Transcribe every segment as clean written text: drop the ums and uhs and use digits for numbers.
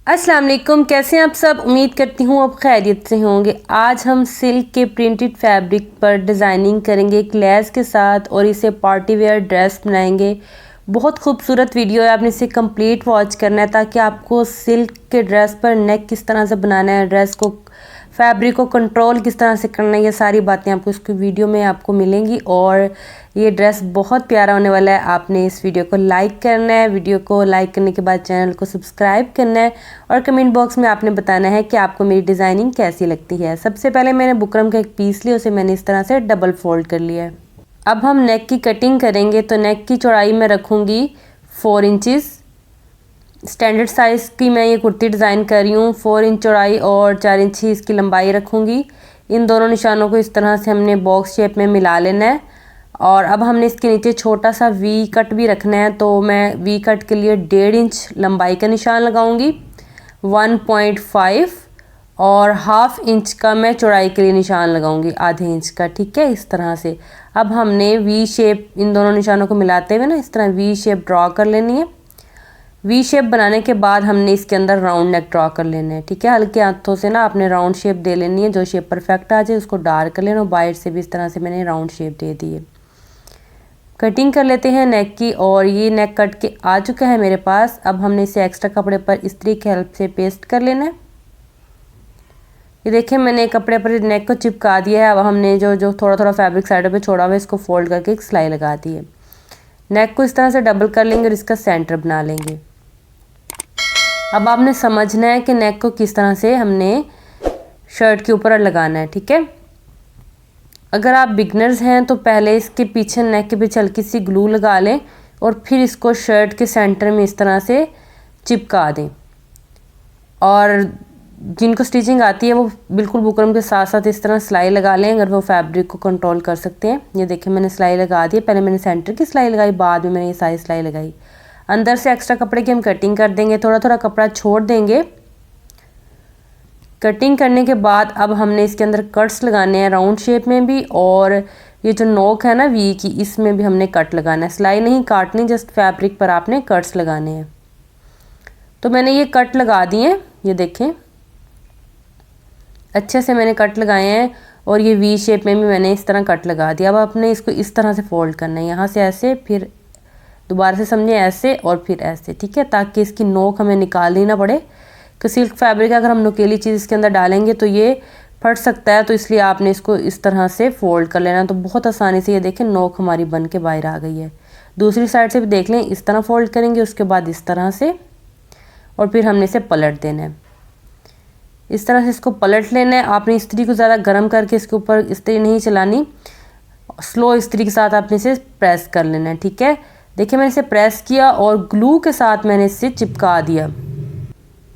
अस्सलाम वालेकुम, कैसे हैं आप सब। उम्मीद करती हूँ आप खैरियत से होंगे। आज हम सिल्क के प्रिंटेड फैब्रिक पर डिज़ाइनिंग करेंगे एक लेस के साथ और इसे पार्टी वेयर ड्रेस बनाएंगे। बहुत खूबसूरत वीडियो है, आपने इसे कंप्लीट वॉच करना है ताकि आपको सिल्क के ड्रेस पर नेक किस तरह से बनाना है, ड्रेस को फैब्रिक को कंट्रोल किस तरह से करना है, ये सारी बातें आपको इसकी वीडियो में आपको मिलेंगी। और ये ड्रेस बहुत प्यारा होने वाला है। आपने इस वीडियो को लाइक करना है, वीडियो को लाइक करने के बाद चैनल को सब्सक्राइब करना है और कमेंट बॉक्स में आपने बताना है कि आपको मेरी डिज़ाइनिंग कैसी लगती है। सबसे पहले मैंने बुकरम का एक पीस लिया, उसे मैंने इस तरह से डबल फोल्ड कर लिया है। अब हम नेक की कटिंग करेंगे तो नेक की चौड़ाई मैं रखूँगी 4 इंचज़। स्टैंडर्ड साइज़ की मैं ये कुर्ती डिज़ाइन कर रही हूँ। 4 इंच चौड़ाई और 4 इंच ही इसकी लंबाई रखूँगी। इन दोनों निशानों को इस तरह से हमने बॉक्स शेप में मिला लेना है। और अब हमने इसके नीचे छोटा सा वी कट भी रखना है, तो मैं वी कट के लिए 1.5 इंच लंबाई का निशान लगाऊंगी, 1.5 और 1/2 इंच का मैं चौड़ाई के लिए निशान लगाऊंगी, आधे इंच का। ठीक है, इस तरह से। अब हमने वी शेप इन दोनों निशानों को मिलाते हुए ना इस तरह वी शेप ड्रॉ कर लेनी है। वी शेप बनाने के बाद हमने इसके अंदर राउंड नेक ड्रॉ कर लेना है। ठीक है, हल्के हाथों से ना आपने राउंड शेप दे लेनी है। जो शेप परफेक्ट आ जाए उसको डार्क कर लेना और बाहर से भी इस तरह से मैंने राउंड शेप दे दी है। कटिंग कर लेते हैं नेक की, और ये नेक कट के आ चुका है मेरे पास। अब हमने इसे एक्स्ट्रा कपड़े पर इस्त्री की हेल्प से पेस्ट कर लेना है। ये देखिए मैंने कपड़े पर नेक को चिपका दिया है। अब हमने जो थोड़ा थोड़ा फैब्रिक साइडों पे छोड़ा हुआ है इसको फोल्ड करके एक सिलाई लगा दी है। नेक को इस तरह से डबल कर लेंगे और इसका सेंटर बना लेंगे। अब आपने समझना है कि नेक को किस तरह से हमने शर्ट के ऊपर लगाना है। ठीक है, अगर आप बिगनर्स हैं तो पहले इसके पीछे नेक के पीछे हल्की सी ग्लू लगा लें और फिर इसको शर्ट के सेंटर में इस तरह से चिपका दें। और जिनको स्टिचिंग आती है वो बिल्कुल बुकरम के साथ साथ इस तरह सिलाई लगा लें, अगर वो फैब्रिक को कंट्रोल कर सकते हैं। ये देखिए मैंने सिलाई लगा दी है। पहले मैंने सेंटर की सिलाई लगाई, बाद में मैंने ये सारी सिलाई लगाई। अंदर से एक्स्ट्रा कपड़े की हम कटिंग कर देंगे, थोड़ा थोड़ा कपड़ा छोड़ देंगे। कटिंग करने के बाद अब हमने इसके अंदर कट्स लगाने हैं राउंड शेप में भी, और ये जो नोक है ना वी की, इसमें भी हमने कट लगाना है। सिलाई नहीं काटनी, जस्ट फैब्रिक पर आपने कट्स लगाने हैं। तो मैंने ये कट लगा दिए हैं, ये देखें अच्छे से मैंने कट लगाए हैं। और ये वी शेप में भी मैंने इस तरह कट लगा दिया। अब आपने इसको इस तरह से फोल्ड करना है, यहाँ से ऐसे, फिर दोबारा से समझें ऐसे और फिर ऐसे। ठीक है, ताकि इसकी नोक हमें निकालनी ना पड़े कि सिल्क फैब्रिक अगर हम नुकीली चीज़ इसके अंदर डालेंगे तो ये फट सकता है, तो इसलिए आपने इसको इस तरह से फोल्ड कर लेना। तो बहुत आसानी से ये देखें नोक हमारी बन के बाहर आ गई है। दूसरी साइड से भी देख लें, इस तरह फोल्ड करेंगे, उसके बाद इस तरह से, और फिर हमने इसे पलट देना है। इस तरह से इसको पलट लेना है। आपने इस्त्री को ज़्यादा गर्म करके इसके ऊपर इस्त्री नहीं चलानी, स्लो इस्त्री के साथ आपने इसे प्रेस कर लेना है। ठीक है, देखिए मैंने इसे प्रेस किया और ग्लू के साथ मैंने इसे चिपका दिया।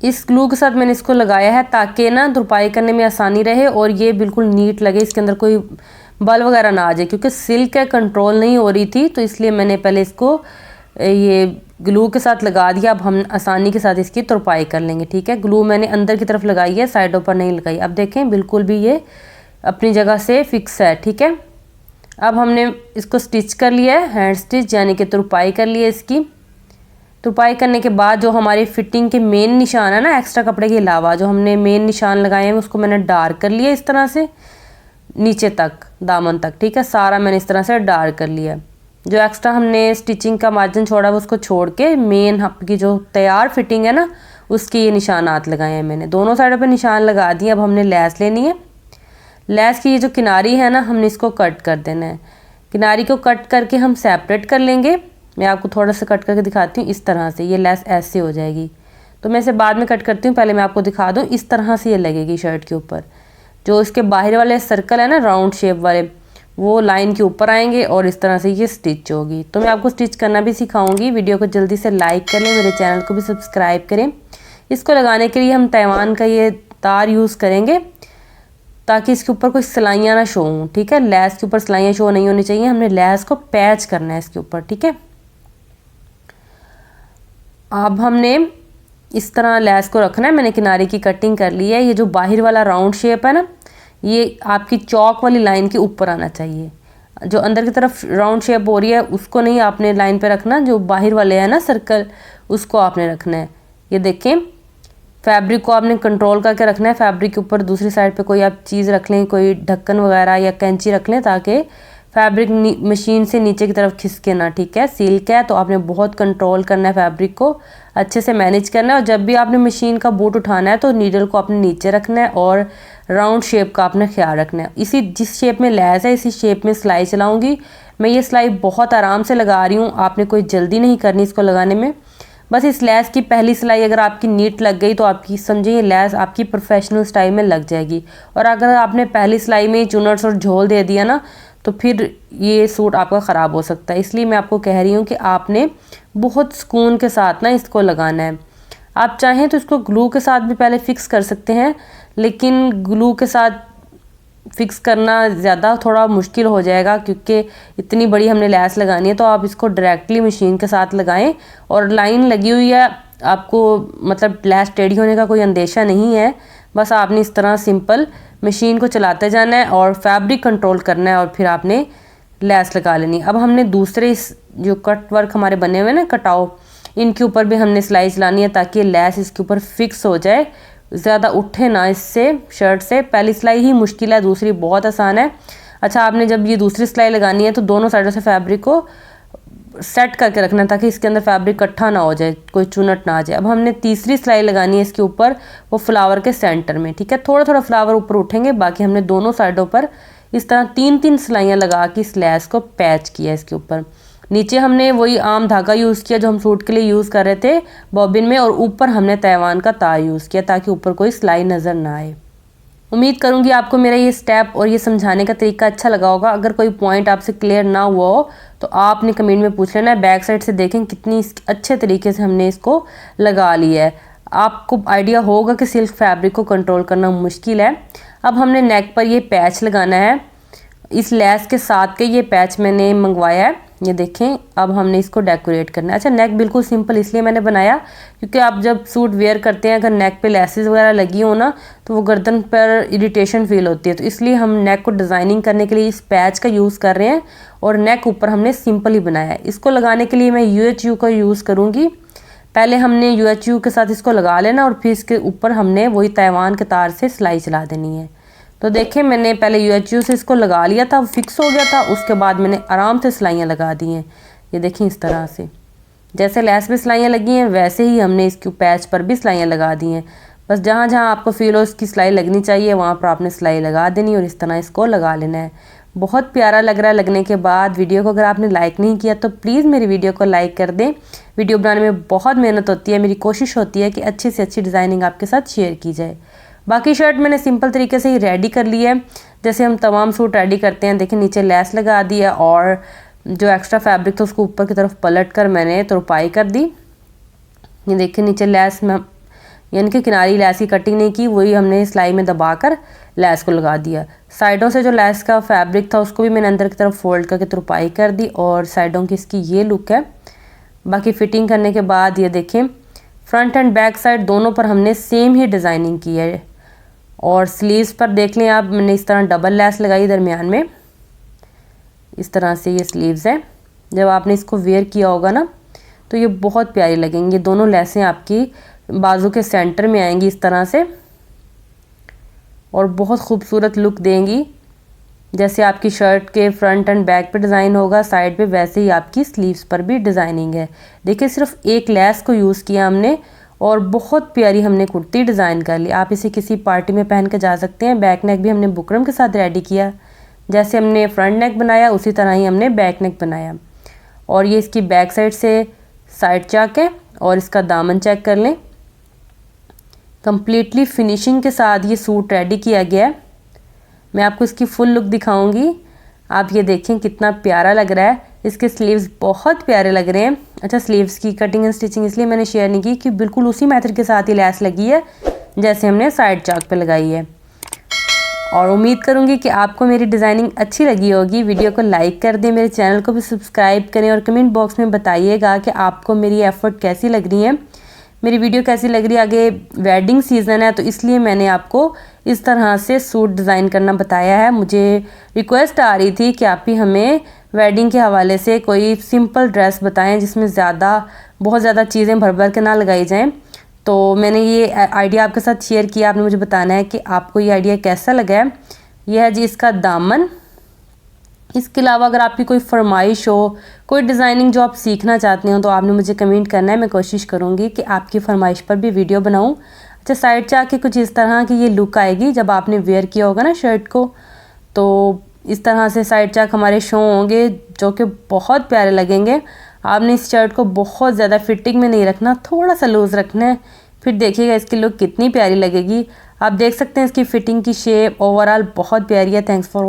इस ग्लू के साथ मैंने इसको लगाया है ताकि ना तुरपाई करने में आसानी रहे और ये बिल्कुल नीट लगे, इसके अंदर कोई बल वगैरह ना आ जाए, क्योंकि सिल्क है कंट्रोल नहीं हो रही थी, तो इसलिए मैंने पहले इसको ये ग्लू के साथ लगा दिया। अब हम आसानी के साथ इसकी तुरपाई कर लेंगे। ठीक है, ग्लू मैंने अंदर की तरफ लगाई है, साइडों पर नहीं लगाई। अब देखें बिल्कुल भी ये अपनी जगह से फिक्स है। ठीक है, अब हमने इसको स्टिच कर लिया है, हैंड स्टिच यानी कि तुरपाई कर ली है इसकी। तुरपाई करने के बाद जो हमारी फिटिंग के मेन निशान है ना, एक्स्ट्रा कपड़े के अलावा जो हमने मेन निशान लगाए हैं उसको मैंने डार्क कर लिया इस तरह से नीचे तक, दामन तक। ठीक है, सारा मैंने इस तरह से डार्क कर लिया। जो एक्स्ट्रा हमने स्टिचिंग का मार्जिन छोड़ा है उसको छोड़ के मेन आपकी जो तैयार फिटिंग है ना उसके ये निशानात लगाए हैं मैंने। दोनों साइडों पर निशान लगा दिए। अब हमने लेस लेनी है। लेस की ये जो किनारी है ना, हमने इसको कट कर देना है। किनारी को कट करके हम सेपरेट कर लेंगे। मैं आपको थोड़ा सा कट करके दिखाती हूँ। इस तरह से ये लेस ऐसे हो जाएगी, तो मैं इसे बाद में कट करती हूँ, पहले मैं आपको दिखा दूँ। इस तरह से ये लगेगी शर्ट के ऊपर। जो इसके बाहर वाले सर्कल है ना राउंड शेप वाले, वो लाइन के ऊपर आएंगे और इस तरह से ये स्टिच होगी। तो मैं आपको स्टिच करना भी सिखाऊंगी। वीडियो को जल्दी से लाइक कर लें, मेरे चैनल को भी सब्सक्राइब करें। इसको लगाने के लिए हम तैवान का ये तार यूज़ करेंगे ताकि इसके ऊपर कोई सिलाइयाँ ना शो हों। ठीक है, लेस के ऊपर सिलाइयाँ शो नहीं होनी चाहिए। हमने लेस को पैच करना है इसके ऊपर। ठीक है, अब हमने इस तरह लेस को रखना है। मैंने किनारे की कटिंग कर ली है। ये जो बाहर वाला राउंड शेप है ना, ये आपकी चौक वाली लाइन के ऊपर आना चाहिए। जो अंदर की तरफ राउंड शेप हो रही है उसको नहीं आपने लाइन पे रखना, जो बाहर वाले है ना सर्कल उसको आपने रखना है। ये देखें फैब्रिक को आपने कंट्रोल करके रखना है। फैब्रिक के ऊपर दूसरी साइड पे कोई आप चीज़ रख लें, कोई ढक्कन वगैरह या कैंची रख लें, ताकि फैब्रिक मशीन से नीचे की तरफ खिसके ना। ठीक है, सिल्क है तो आपने बहुत कंट्रोल करना है, फैब्रिक को अच्छे से मैनेज करना है। और जब भी आपने मशीन का बूट उठाना है तो नीडल को आपने नीचे रखना है और राउंड शेप का आपने ख्याल रखना है। इसी जिस शेप में लैस है इसी शेप में सिलाई चलाऊँगी मैं। ये सिलाई बहुत आराम से लगा रही हूँ, आपने कोई जल्दी नहीं करनी इसको लगाने में। बस इस लैस की पहली सिलाई अगर आपकी नीट लग गई तो आपकी समझिए ये लैस आपकी प्रोफेशनल स्टाइल में लग जाएगी। और अगर आपने पहली सिलाई में चुनट्स और झोल दे दिया ना तो फिर ये सूट आपका ख़राब हो सकता है। इसलिए मैं आपको कह रही हूँ कि आपने बहुत सुकून के साथ ना इसको लगाना है। आप चाहें तो इसको ग्लू के साथ भी पहले फ़िक्स कर सकते हैं, लेकिन ग्लू के साथ फ़िक्स करना ज़्यादा थोड़ा मुश्किल हो जाएगा, क्योंकि इतनी बड़ी हमने लैस लगानी है। तो आप इसको डायरेक्टली मशीन के साथ लगाएं और लाइन लगी हुई है, आपको मतलब लैस टेढ़ी होने का कोई अंदेशा नहीं है। बस आपने इस तरह सिंपल मशीन को चलाते जाना है और फैब्रिक कंट्रोल करना है और फिर आपने लैस लगा लेनी। अब हमने दूसरे इस जो कट वर्क हमारे बने हुए ना कटाव, इनके ऊपर भी हमने सिलाई चलानी है ताकि लैस इसके ऊपर फिक्स हो जाए, ज़्यादा उठे ना इससे शर्ट से। पहली सिलाई ही मुश्किल है, दूसरी बहुत आसान है। अच्छा, आपने जब ये दूसरी सिलाई लगानी है तो दोनों साइडों से फैब्रिक को सेट करके रखना है ताकि इसके अंदर फैब्रिक इकट्ठा ना हो जाए, कोई चुनट ना आ जाए। अब हमने तीसरी सिलाई लगानी है इसके ऊपर, वो फ्लावर के सेंटर में। ठीक है, थोड़ा थोड़ा फ्लावर ऊपर उठेंगे, बाकी हमने दोनों साइडों पर इस तरह 3-3 सिलाइयाँ लगा के इस लैस को पैच किया। इसके ऊपर नीचे हमने वही आम धागा यूज़ किया जो हम सूट के लिए यूज़ कर रहे थे बॉबिन में, और ऊपर हमने तैवान का तार यूज़ किया ताकि ऊपर कोई सिलाई नज़र ना आए। उम्मीद करूंगी आपको मेरा ये स्टेप और ये समझाने का तरीका अच्छा लगा होगा। अगर कोई पॉइंट आपसे क्लियर ना हुआ हो तो आपने कमेंट में पूछ लेना है। बैक साइड से देखें कितनी अच्छे तरीके से हमने इसको लगा लिया है। आपको आइडिया होगा कि सिल्क फैब्रिक को कंट्रोल करना मुश्किल है। अब हमने नेक पर ये पैच लगाना है, इस लैस के साथ के ये पैच मैंने मंगवाया है, ये देखें। अब हमने इसको डेकोरेट करना है। अच्छा, नेक बिल्कुल सिंपल इसलिए मैंने बनाया क्योंकि आप जब सूट वेयर करते हैं, अगर नेक पे लेसेस वगैरह लगी हो ना तो वो गर्दन पर इरिटेशन फील होती है। तो इसलिए हम नेक को डिज़ाइनिंग करने के लिए इस पैच का यूज़ कर रहे हैं और नेक ऊपर हमने सिंपल ही बनाया है। इसको लगाने के लिए मैं UHU का यूज़ करूँगी। पहले हमने UHU के साथ इसको लगा लेना और फिर इसके ऊपर हमने वही तैवान के तार से सिलाई चला देनी है। तो देखें, मैंने पहले UHU से इसको लगा लिया था, फिक्स हो गया था। उसके बाद मैंने आराम से सिलाइयाँ लगा दी हैं। ये देखें, इस तरह से जैसे लैस में सिलाइयाँ लगी हैं वैसे ही हमने इसके पैच पर भी सिलाइयाँ लगा दी हैं। बस जहाँ जहाँ आपको फील हो इसकी सिलाई लगनी चाहिए वहाँ पर आपने सिलाई लगा देनी और इस तरह इसको लगा लेना है। बहुत प्यारा लग रहा है लगने के बाद। वीडियो को अगर आपने लाइक नहीं किया तो प्लीज़ मेरी वीडियो को लाइक कर दें। वीडियो बनाने में बहुत मेहनत होती है, मेरी कोशिश होती है कि अच्छी से अच्छी डिज़ाइनिंग आपके साथ शेयर की जाए। बाकी शर्ट मैंने सिंपल तरीके से ही रेडी कर ली है, जैसे हम तमाम सूट रेडी करते हैं। देखिए, नीचे लैस लगा दी है और जो एक्स्ट्रा फैब्रिक था उसको ऊपर की तरफ पलट कर मैंने तुरपाई कर दी। ये देखिए, नीचे लैस में यानी कि किनारी लैस की कटिंग नहीं की, वही हमने सिलाई में दबाकर लैस को लगा दिया। साइडों से जो लैस का फैब्रिक था उसको भी मैंने अंदर की तरफ फोल्ड करके तुरपाई कर दी और साइडों की इसकी ये लुक है। बाकी फिटिंग करने के बाद ये देखें, फ्रंट एंड बैक साइड दोनों पर हमने सेम ही डिज़ाइनिंग की है। और स्लीव्स पर देख लें आप, मैंने इस तरह डबल लैस लगाई दरमियान में। इस तरह से ये स्लीव्स हैं। जब आपने इसको वेयर किया होगा ना तो ये बहुत प्यारी लगेंगी। दोनों लैसें आपकी बाजू के सेंटर में आएंगी इस तरह से और बहुत खूबसूरत लुक देंगी। जैसे आपकी शर्ट के फ्रंट एंड बैक पे डिज़ाइन होगा साइड पे, वैसे ही आपकी स्लीव्स पर भी डिज़ाइनिंग है। देखिए, सिर्फ एक लैस को यूज़ किया हमने और बहुत प्यारी हमने कुर्ती डिज़ाइन कर ली। आप इसे किसी पार्टी में पहन के जा सकते हैं। बैक नेक भी हमने बुकरम के साथ रेडी किया। जैसे हमने फ्रंट नेक बनाया उसी तरह ही हमने बैक नेक बनाया। और ये इसकी बैक साइड से साइड चाक है और इसका दामन चेक कर लें। कंप्लीटली फिनिशिंग के साथ ये सूट रेडी किया गया है। मैं आपको इसकी फुल लुक दिखाऊंगी। आप ये देखें कितना प्यारा लग रहा है। इसके स्लीव्स बहुत प्यारे लग रहे हैं। अच्छा, स्लीव्स की कटिंग एंड स्टिचिंग इसलिए मैंने शेयर नहीं की कि बिल्कुल उसी मेथड के साथ ही लैस लगी है जैसे हमने साइड चाक पे लगाई है। और उम्मीद करूंगी कि आपको मेरी डिज़ाइनिंग अच्छी लगी होगी। वीडियो को लाइक कर दें, मेरे चैनल को भी सब्सक्राइब करें और कमेंट बॉक्स में बताइएगा कि आपको मेरी एफ़र्ट कैसी लग रही है, मेरी वीडियो कैसी लग रही है। आगे वेडिंग सीज़न है तो इसलिए मैंने आपको इस तरह से सूट डिज़ाइन करना बताया है। मुझे रिक्वेस्ट आ रही थी कि आप भी हमें वेडिंग के हवाले से कोई सिंपल ड्रेस बताएं जिसमें बहुत ज़्यादा चीज़ें भर भर के ना लगाई जाएं। तो मैंने ये आइडिया आपके साथ शेयर किया, आपने मुझे बताना है कि आपको ये आइडिया कैसा लगा है। यह है जी इसका दामन। इसके अलावा अगर आपकी कोई फरमाइश हो, कोई डिज़ाइनिंग जो आप सीखना चाहते हो, तो आपने मुझे कमेंट करना है। मैं कोशिश करूँगी कि आपकी फरमाइश पर भी वीडियो बनाऊँ। अच्छा, साइड से आके कुछ इस तरह की ये लुक आएगी जब आपने वेयर किया होगा ना शर्ट को। तो इस तरह से साइड चाक हमारे शो होंगे जो कि बहुत प्यारे लगेंगे। आपने इस शर्ट को बहुत ज़्यादा फिटिंग में नहीं रखना, थोड़ा सा लूज़ रखना है, फिर देखिएगा इसकी लुक कितनी प्यारी लगेगी। आप देख सकते हैं इसकी फिटिंग की शेप ओवरऑल बहुत प्यारी है। Thanks for